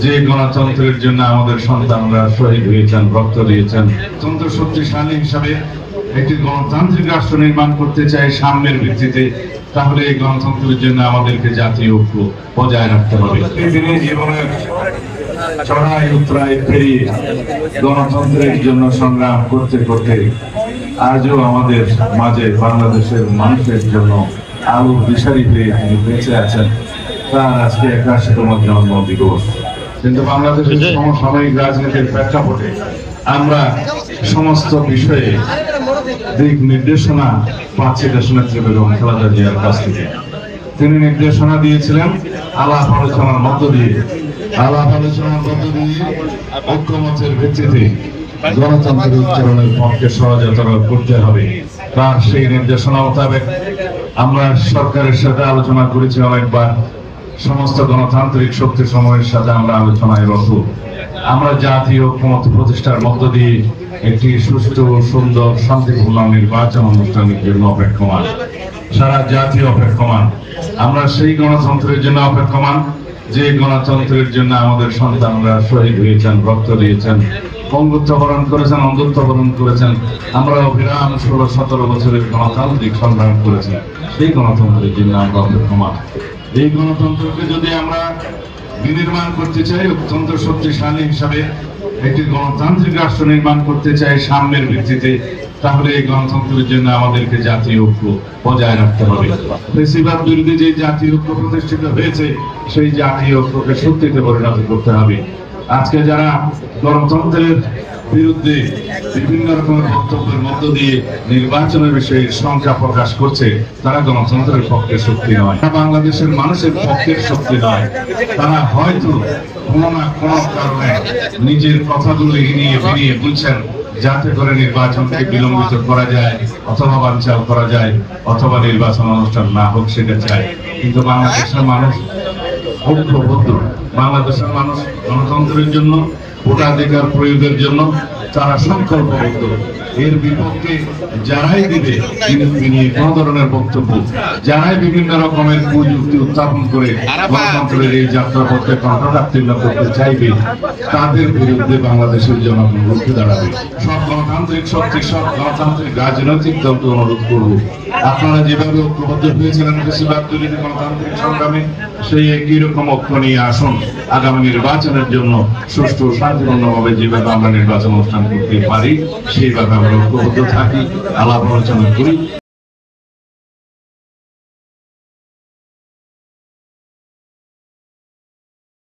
যে গণতন্ত্রের জন্য আমাদের সন্তানরা শহীদ হয়েছেন, রক্ত দিয়েছেন। তন্ত্র শক্তিশালী হিসাবে একটি গণতান্ত্রিক রাষ্ট্র নির্মাণ করতে চাই সাম্যের ভিত্তিতে, তাহলে এই গণতন্ত্রের জন্য আমাদেরকে জাতীয় ঐক্য বজায় রাখতে হবে। তিনি জীবনের চড়াই উতরাই পেরিয়ে গণতন্ত্রের জন্য সংগ্রাম করতে করতে আজও আমাদের মাঝে বাংলাদেশের মানুষের জন্য আলো দিশারি হয়ে তিনি বেঁচে আছেন। তার আজকে 81তম জন্ম দিবস। কিন্তু বাংলাদেশের সমসাময়িক রাজনীতির প্রেক্ষাপটে আমরা সমস্ত বিষয়ে দিক নির্দেশনা পাচ্ছি দেশনেত্রী বেগম খালেদা জিয়ার কাছ থেকে। তিনি নির্দেশনা দিয়েছিলেন আলাপ আলোচনার মধ্য দিয়ে ঐক্যমতের ভিত্তিতে গণতন্ত্রের উচ্চারণের পক্ষে সহজতর করতে হবে। তার সেই নির্দেশনা মোতাবেক আমরা সরকারের সাথে আলোচনা করেছি অনেকবার। সমস্ত গণতান্ত্রিক শক্তি সময়ের সাথে আমরা আলোচনায় রত। আমরা জাতীয় ঐক্যমত প্রতিষ্ঠার মধ্য দিয়ে একটি সুষ্ঠু, সুন্দর, শান্তিপূর্ণ নির্বাচন অনুষ্ঠানের জন্য অপেক্ষমান। সারা জাতীয় অপেক্ষমান। আমরা সেই গণতন্ত্রের জন্য অপেক্ষমান যে গণতন্ত্রের জন্য আমাদের সন্তানরা শহীদ হয়েছেন, রক্ত দিয়েছেন, পঙ্গুত্ব বরণ করেছেন, অন্ধত্ব বরণ করেছেন। আমরা অবিরাম 16-17 বছরের গণতান্ত্রিক সংগ্রাম করেছি। সেই গণতন্ত্রের জন্য আমরা অপেক্ষমান। এই গণতন্ত্রকে যদি আমরা বিনির্মাণ করতে চাই, অত্যন্ত শক্তিশালী হিসাবে একটি গণতান্ত্রিক রাষ্ট্র নির্মাণ করতে চাই সাম্যের ভিত্তিতে, তাহলে এই গণতন্ত্রের জন্য আমাদেরকে জাতীয় ঐক্য বজায় রাখতে হবে। ফ্যাসিবাদ বিরোধী যে জাতীয় ঐক্য প্রতিষ্ঠিত হয়েছে, সেই জাতীয় ঐক্যকে শক্তিতে পরিণত করতে হবে। আজকে যারা গণতন্ত্রের বিরুদ্ধে বিভিন্ন রকমের বক্তব্যের মধ্য দিয়ে নির্বাচনের বিষয়ে সংখ্যা প্রকাশ করছে, তারা গণতন্ত্রের পক্ষের শক্তি নয়, বাংলাদেশের মানুষের পক্ষের শক্তি নয়। তারা হয়তো কোনো না কোনো কারণে নিজের কথাগুলো এড়িয়ে বেরিয়ে বলছেন যাতে করে নির্বাচনকে বিলম্বিত করা যায়, অথবা বানচাল করা যায়, অথবা নির্বাচন অনুষ্ঠান না হোক সেটা চায়। কিন্তু বাংলাদেশের মানুষ ঐক্যবদ্ধ। বাংলাদেশের মানুষ গণতন্ত্রের জন্য, ভোটাধিকার প্রয়োগের জন্য তারা সংকল্পবদ্ধ। এর বিপক্ষে যারাই দিবে কোন ধরনের বক্তব্য, যারাই বিভিন্ন রকমের কুযুক্তি উত্থাপন করে গণতন্ত্রের এই যাত্রাপথে কণ্ঠকাঠিন্য করতে চাইবে, তাদের বিরুদ্ধে বাংলাদেশের জনগণ রুখে দাঁড়াবে। সব গণতান্ত্রিক শক্তি, সব গণতান্ত্রিক রাজনৈতিক দলকে অনুরোধ করব, আপনারা যেভাবে ঐক্যবদ্ধ হয়েছিলেন ফ্যাসিবাদ বিরোধী গণতান্ত্রিক সংগ্রামে, সেই একই রকম ঐক্য নিয়ে আসুন আগামী নির্বাচনের জন্য। সুষ্ঠু, শান্তিপূর্ণভাবে যেভাবে আমরা নির্বাচন অনুষ্ঠান করতে পারি, সেইভাবে আমরা ঐক্যবদ্ধ থাকি, আলাপ আলোচনা করি।